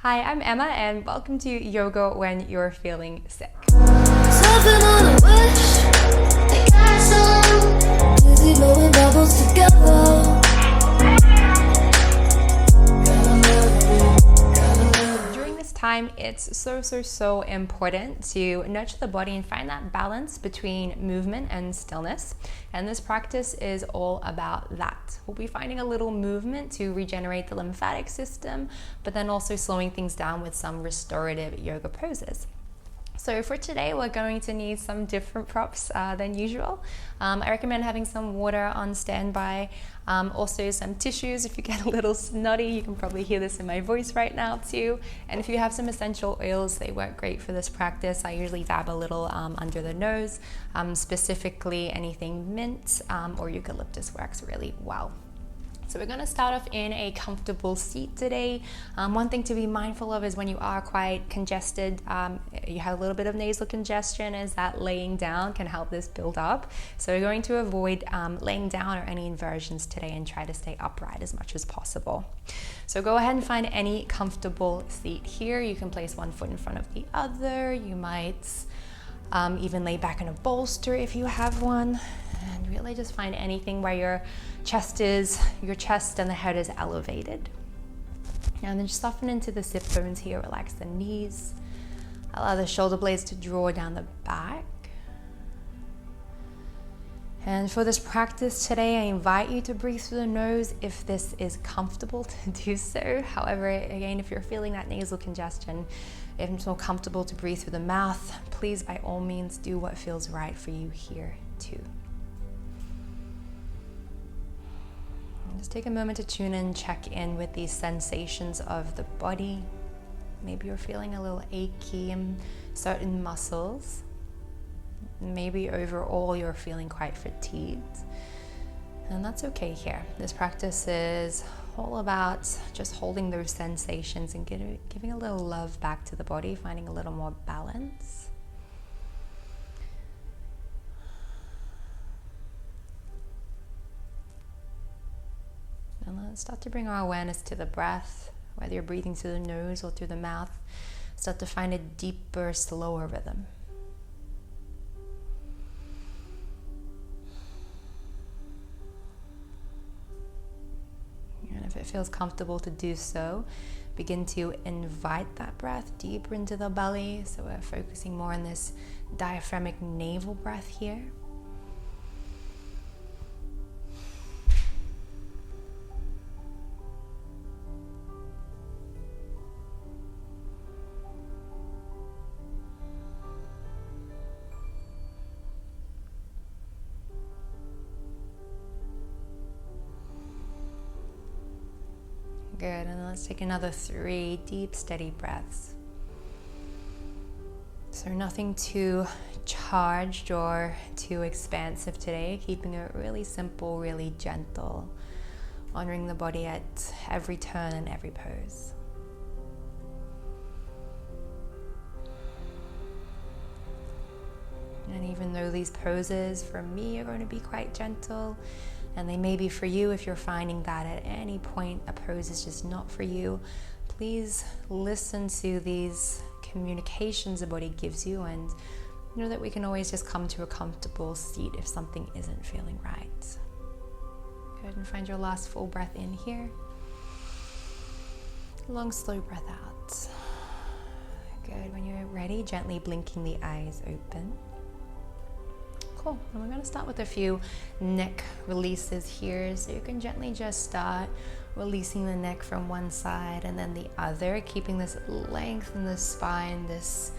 Hi, I'm Emma and welcome to Yoga When You're Feeling Sick. During this time, it's so important to nurture the body and find that balance between movement and stillness. And this practice is all about that. We'll be finding a little movement to regenerate the lymphatic system, but then also slowing things down with some restorative yoga poses. So for today, we're going to need some different props than usual. I recommend having some water on standby, also some tissues. If you get a little snotty, you can probably hear this in my voice right now too. And if you have some essential oils, they work great for this practice. I usually dab a little under the nose, specifically anything mint or eucalyptus works really well. So we're going to start off in a comfortable seat today. One thing to be mindful of is when you are quite congested, you have a little bit of nasal congestion, is that laying down can help this build up. So we're going to avoid laying down or any inversions today and try to stay upright as much as possible. So go ahead and find any comfortable seat here. You can place one foot in front of the other. You might even lay back in a bolster if you have one. And really just find anything where your chest and the head is elevated. And then just soften into the sit bones here, relax the knees. Allow the shoulder blades to draw down the back. And for this practice today, I invite you to breathe through the nose if this is comfortable to do so. However, again, if you're feeling that nasal congestion, if it's more comfortable to breathe through the mouth, please by all means do what feels right for you here too. Just take a moment to tune in, check in with these sensations of the body. Maybe you're feeling a little achy in certain muscles. Maybe overall you're feeling quite fatigued. And that's okay here. This practice is all about just holding those sensations and giving a little love back to the body, finding a little more balance. And let's start to bring our awareness to the breath, whether you're breathing through the nose or through the mouth. Start to find a deeper, slower rhythm. And if it feels comfortable to do so, begin to invite that breath deeper into the belly. So we're focusing more on this diaphragmatic navel breath here. Good, and then let's take another 3 deep, steady breaths. So nothing too charged or too expansive today, keeping it really simple, really gentle, honoring the body at every turn and every pose. And even though these poses for me are going to be quite gentle, and they may be for you, if you're finding that at any point a pose is just not for you, please listen to these communications the body gives you, and know that we can always just come to a comfortable seat if something isn't feeling right. Go ahead and find your last full breath in here. Long, slow breath out. Good. When you're ready, gently blinking the eyes open. Cool. And we're going to start with a few neck releases here. So you can gently just start releasing the neck from one side and then the other, keeping this length in the spine, this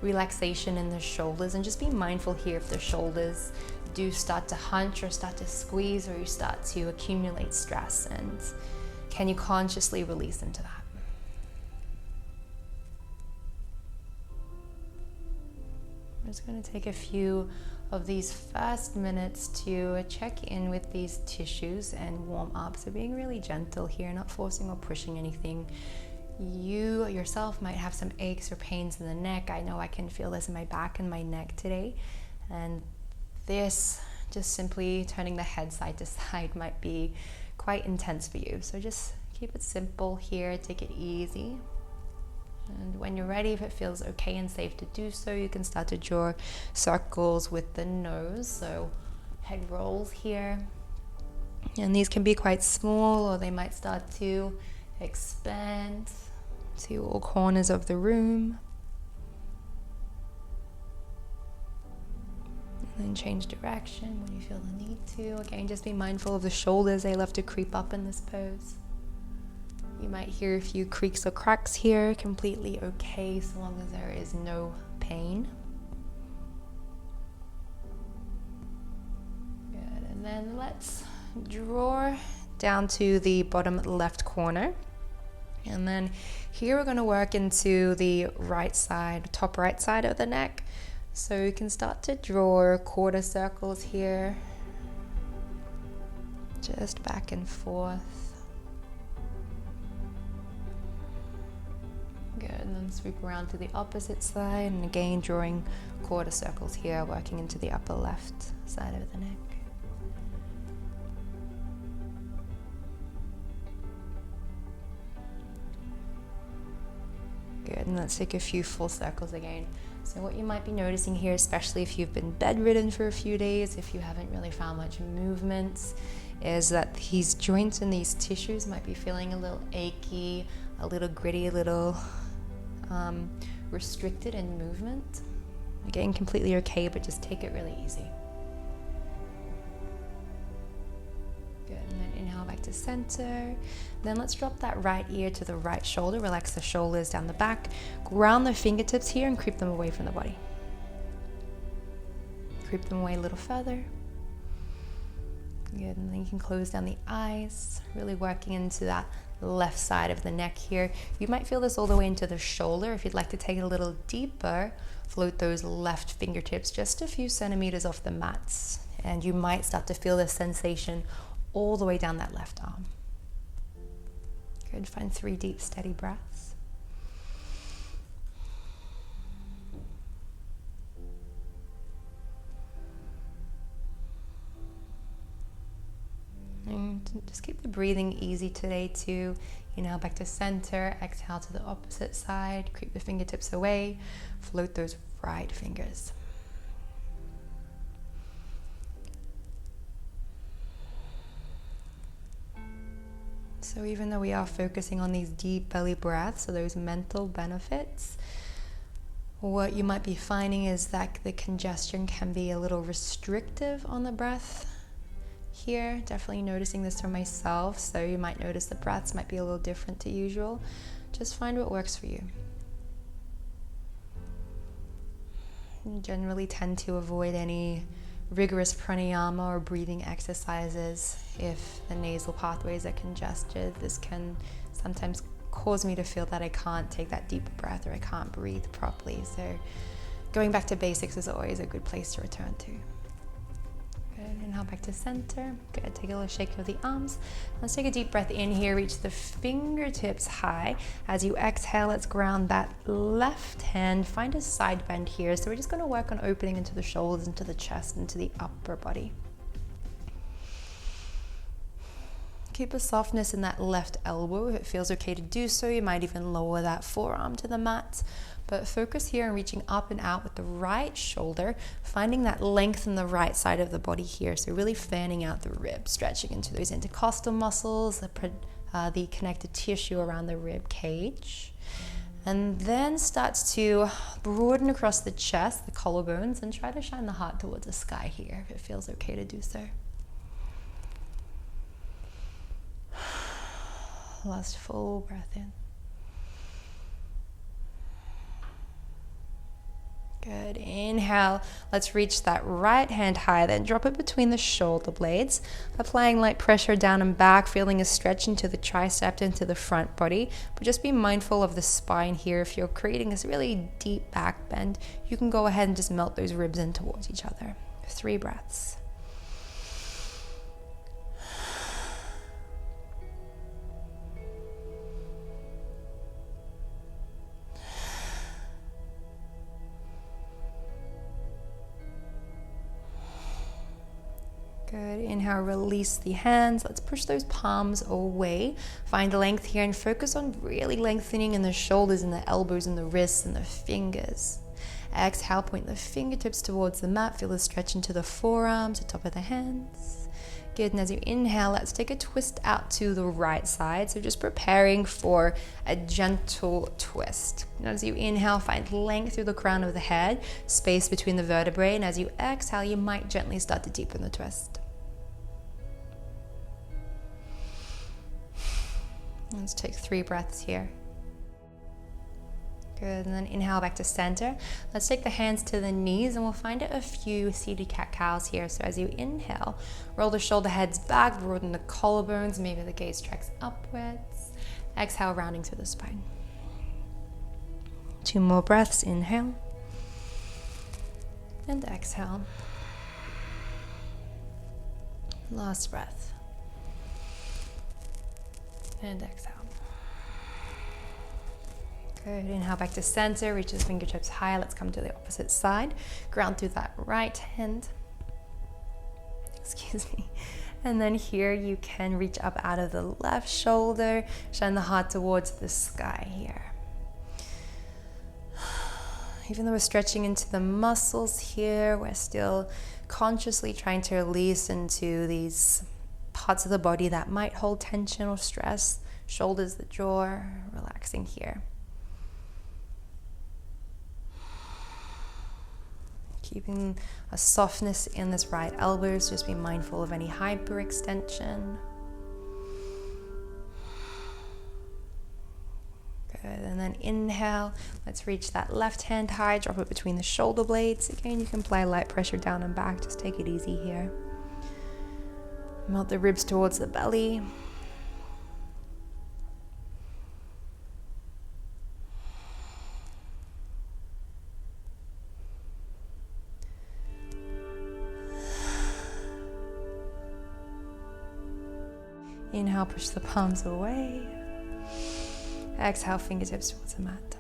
relaxation in the shoulders, and just be mindful here if the shoulders do start to hunch or start to squeeze, or you start to accumulate stress, and can you consciously release into that? I'm just going to take a few of these first minutes to check in with these tissues and warm up. So being really gentle here, not forcing or pushing anything. You yourself might have some aches or pains in the neck. I know I can feel this in my back and my neck today. And this, just simply turning the head side to side, might be quite intense for you. So just keep it simple here, take it easy. And when you're ready, if it feels okay and safe to do so, you can start to draw circles with the nose. So head rolls here. And these can be quite small, or they might start to expand to all corners of the room. And then change direction when you feel the need to. Again, just be mindful of the shoulders. They love to creep up in this pose. You might hear a few creaks or cracks here. Completely okay so long as there is no pain. Good. And then let's draw down to the bottom left corner. And then here we're going to work into the right side, top right side of the neck. So you can start to draw quarter circles here. Just back and forth. Good, and then sweep around to the opposite side, and again drawing quarter circles here, working into the upper left side of the neck. Good, and let's take a few full circles again. So what you might be noticing here, especially if you've been bedridden for a few days, if you haven't really found much movement, is that these joints and these tissues might be feeling a little achy, a little gritty, a little restricted in movement. Again, completely okay, but just take it really easy. Good, and then inhale back to center. Then let's drop that right ear to the right shoulder. Relax the shoulders down the back. Ground the fingertips here and creep them away from the body. Creep them away a little further. Good, and then you can close down the eyes, really working into that left side of the neck here. You might feel this all the way into the shoulder. If you'd like to take it a little deeper, float those left fingertips just a few centimeters off the mats, and you might start to feel this sensation all the way down that left arm. Good, find 3 deep, steady breaths. And just keep the breathing easy today too. Inhale back to center, exhale to the opposite side, creep the fingertips away, float those right fingers. So even though we are focusing on these deep belly breaths, or those mental benefits, what you might be finding is that the congestion can be a little restrictive on the breath. Here, definitely noticing this for myself, so you might notice the breaths might be a little different to usual. Just find what works for you. You generally tend to avoid any rigorous pranayama or breathing exercises if the nasal pathways are congested. This can sometimes cause me to feel that I can't take that deep breath or I can't breathe properly. So going back to basics is always a good place to return to. Good, inhale back to center. Good, take a little shake of the arms. Let's take a deep breath in here, reach the fingertips high. As you exhale, let's ground that left hand, find a side bend here. So we're just gonna work on opening into the shoulders, into the chest, into the upper body. Keep a softness in that left elbow. If it feels okay to do so, you might even lower that forearm to the mat. But focus here on reaching up and out with the right shoulder, finding that length in the right side of the body here. So really fanning out the ribs, stretching into those intercostal muscles, the connective tissue around the rib cage. And then starts to broaden across the chest, the collarbones, and try to shine the heart towards the sky here, if it feels okay to do so. Last full breath in. Good, inhale, let's reach that right hand high, then drop it between the shoulder blades, applying light pressure down and back, feeling a stretch into the tricep, into the front body, but just be mindful of the spine here. If you're creating this really deep back bend, you can go ahead and just melt those ribs in towards each other. 3 breaths. Good. Inhale, release the hands. Let's push those palms away. Find length here and focus on really lengthening in the shoulders and the elbows and the wrists and the fingers. Exhale, point the fingertips towards the mat. Feel the stretch into the forearms, the top of the hands. Good. And as you inhale, let's take a twist out to the right side. So just preparing for a gentle twist. And as you inhale, find length through the crown of the head, space between the vertebrae. And as you exhale, you might gently start to deepen the twist. Let's take 3 breaths here. Good, and then inhale back to center. Let's take the hands to the knees and we'll find a few seated cat-cows here. So as you inhale, roll the shoulder heads back, broaden the collarbones, maybe the gaze tracks upwards. Exhale, rounding through the spine. 2 more breaths, inhale. And exhale. Last breath. And exhale. Good. Inhale back to center, reach the fingertips high. Let's come to the opposite side. Ground through that right hand. Excuse me. And then here you can reach up out of the left shoulder, shine the heart towards the sky here. Even though we're stretching into the muscles here, we're still consciously trying to release into these parts of the body that might hold tension or stress. Shoulders, the jaw, relaxing here. Keeping a softness in this right elbow, so just be mindful of any hyperextension. Good, and then inhale, let's reach that left hand high, drop it between the shoulder blades. Again, you can apply light pressure down and back, just take it easy here. Melt the ribs towards the belly. Inhale, push the palms away. Exhale, fingertips towards the mat.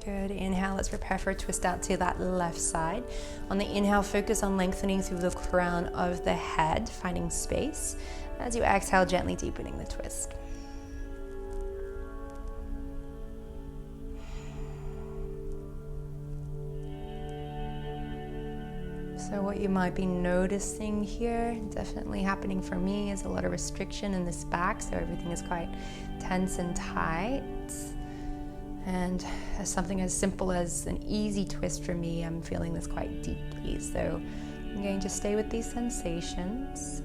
Good. Inhale, let's prepare for a twist out to that left side. On the inhale, focus on lengthening through the crown of the head, finding space. As you exhale, gently deepening the twist. So what you might be noticing here, definitely happening for me, is a lot of restriction in this back, so everything is quite tense and tight. And as something as simple as an easy twist for me, I'm feeling this quite deeply. So I'm going to stay with these sensations,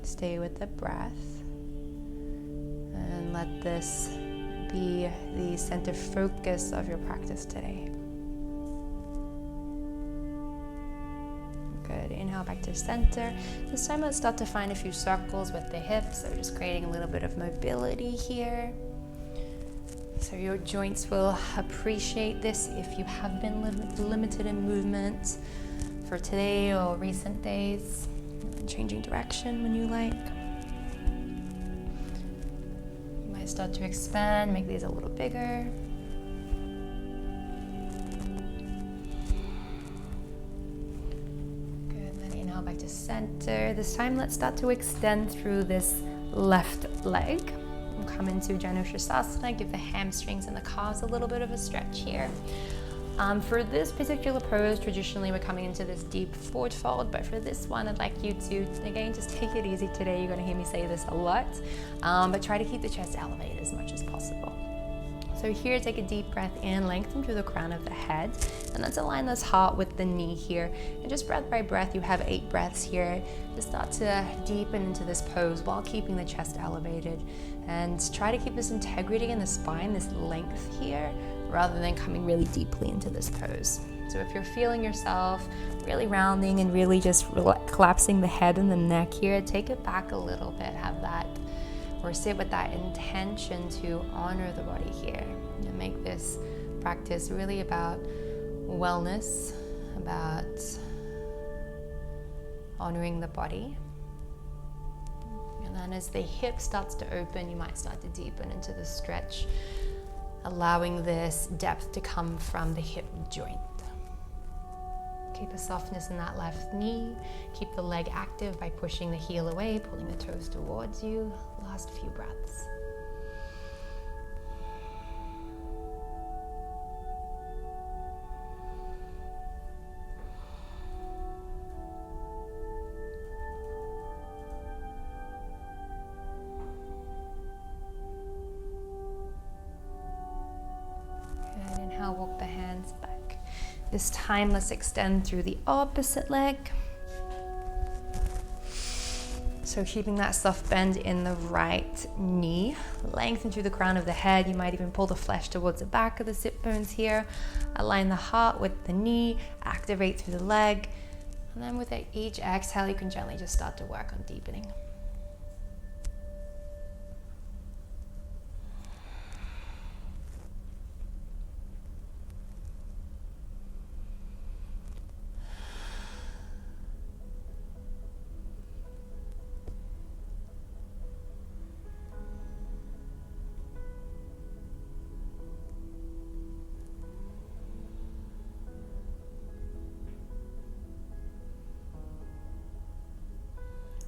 stay with the breath, and let this be the center focus of your practice today. Good. Inhale back to center. This time let's start to find a few circles with the hips, so just creating a little bit of mobility here. So your joints will appreciate this if you have been limited in movement for today or recent days. Changing direction when you like. You might start to expand, make these a little bigger. Good, then inhale back to center. This time let's start to extend through this left leg. We'll come into shavasana, give the hamstrings and the calves a little bit of a stretch here. For this particular pose, traditionally we're coming into this deep forward fold, but for this one I'd like you to, again, just take it easy today. You're going to hear me say this a lot, but try to keep the chest elevated as much as possible. So here, take a deep breath in, lengthen through the crown of the head, and let's align this heart with the knee here. And just breath by breath, you have 8 breaths here. Just start to deepen into this pose while keeping the chest elevated. And try to keep this integrity in the spine, this length here, rather than coming really deeply into this pose. So if you're feeling yourself really rounding and really just collapsing the head and the neck here, take it back a little bit, have that, or sit with that intention to honor the body here and make this practice really about wellness, about honoring the body. And then as the hip starts to open, you might start to deepen into the stretch, allowing this depth to come from the hip joint. Keep a softness in that left knee. Keep the leg active by pushing the heel away, pulling the toes towards you. Last few breaths. Good. Inhale, walk the hands back. This time, let's extend through the opposite leg. So keeping that soft bend in the right knee. Lengthen through the crown of the head. You might even pull the flesh towards the back of the sit bones here. Align the heart with the knee. Activate through the leg. And then with each exhale, you can gently just start to work on deepening.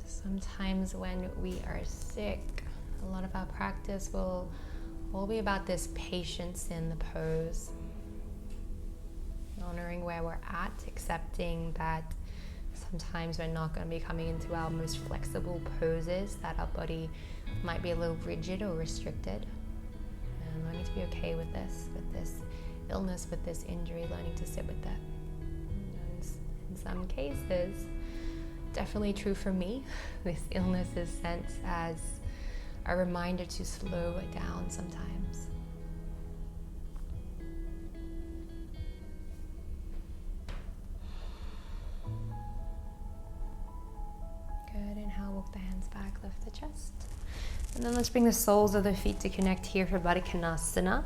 Sometimes when we are sick, a lot of our practice will be about this patience in the pose. Honoring where we're at, accepting that sometimes we're not going to be coming into our most flexible poses, that our body might be a little rigid or restricted. And learning to be okay with this illness, with this injury, learning to sit with that. And in some cases, definitely true for me, this illness is sent as a reminder to slow it down sometimes. Good. Inhale, walk the hands back, lift the chest. And then let's bring the soles of the feet to connect here for Baddha Konasana.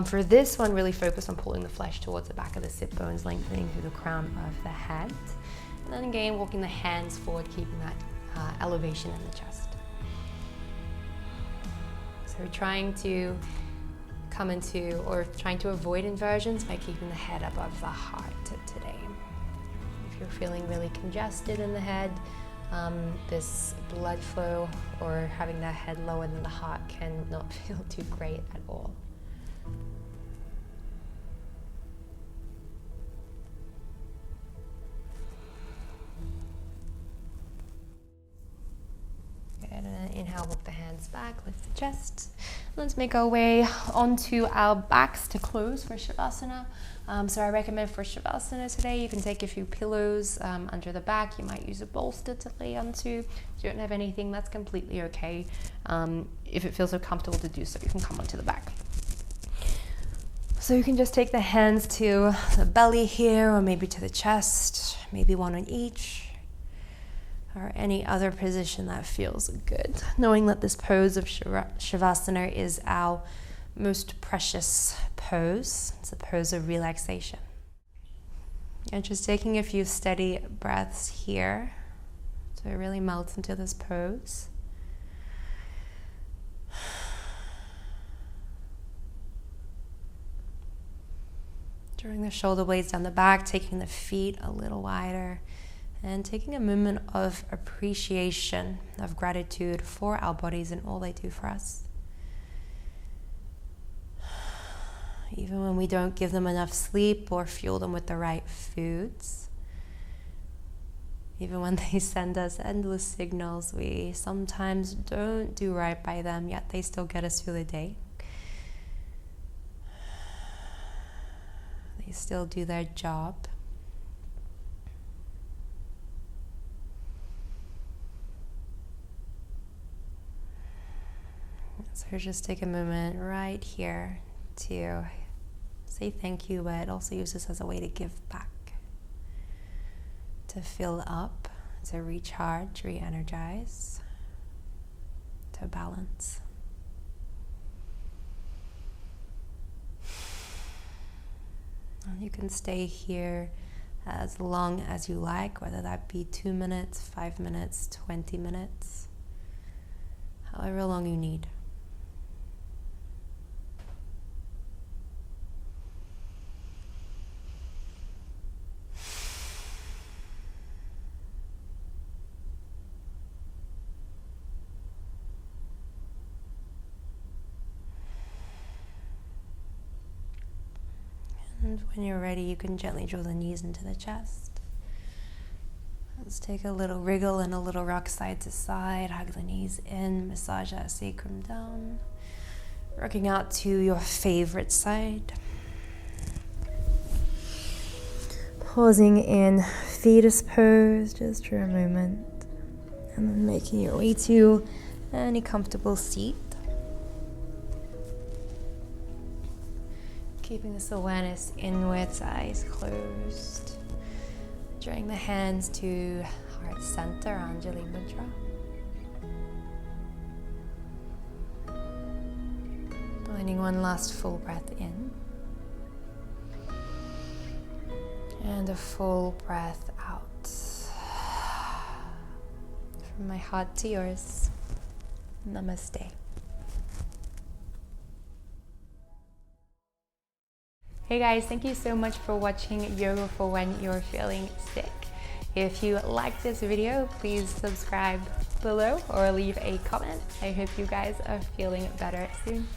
For this one, really focus on pulling the flesh towards the back of the sit bones, lengthening through the crown of the head. And then again, walking the hands forward, keeping that elevation in the chest. So we're trying to trying to avoid inversions by keeping the head above the heart today. If you're feeling really congested in the head, this blood flow or having that head lower than the heart can not feel too great at all. And then inhale, walk the hands back, lift the chest. Let's make our way onto our backs to close for Shavasana. So I recommend for Shavasana today, you can take a few pillows under the back. You might use a bolster to lay onto. If you don't have anything, that's completely okay. If it feels so comfortable to do so, you can come onto the back. So you can just take the hands to the belly here, or maybe to the chest, maybe one on each, or any other position that feels good. Knowing that this pose of Shavasana is our most precious pose. It's a pose of relaxation. And just taking a few steady breaths here to really melt into this pose. Drawing the shoulder blades down the back, taking the feet a little wider, and taking a moment of appreciation, of gratitude for our bodies and all they do for us. Even when we don't give them enough sleep or fuel them with the right foods, even when they send us endless signals, we sometimes don't do right by them, yet they still get us through the day. They still do their job. So just take a moment right here to say thank you, but also use this as a way to give back, to fill up, to recharge, re-energize, to balance. And you can stay here as long as you like, whether that be 2 minutes, 5 minutes, 20 minutes, however long you need. And when you're ready, you can gently draw the knees into the chest. Let's take a little wriggle and a little rock side to side. Hug the knees in, massage that sacrum down. Rocking out to your favorite side. Pausing in fetus pose just for a moment. And then making your way to any comfortable seat. Keeping this awareness inwards, eyes closed. Drawing the hands to heart center, Anjali Mudra. Blending one last full breath in. And a full breath out. From my heart to yours, namaste. Hey guys, thank you so much for watching Yoga for When You're Feeling Sick. If you like this video, please subscribe below or leave a comment. I hope you guys are feeling better soon.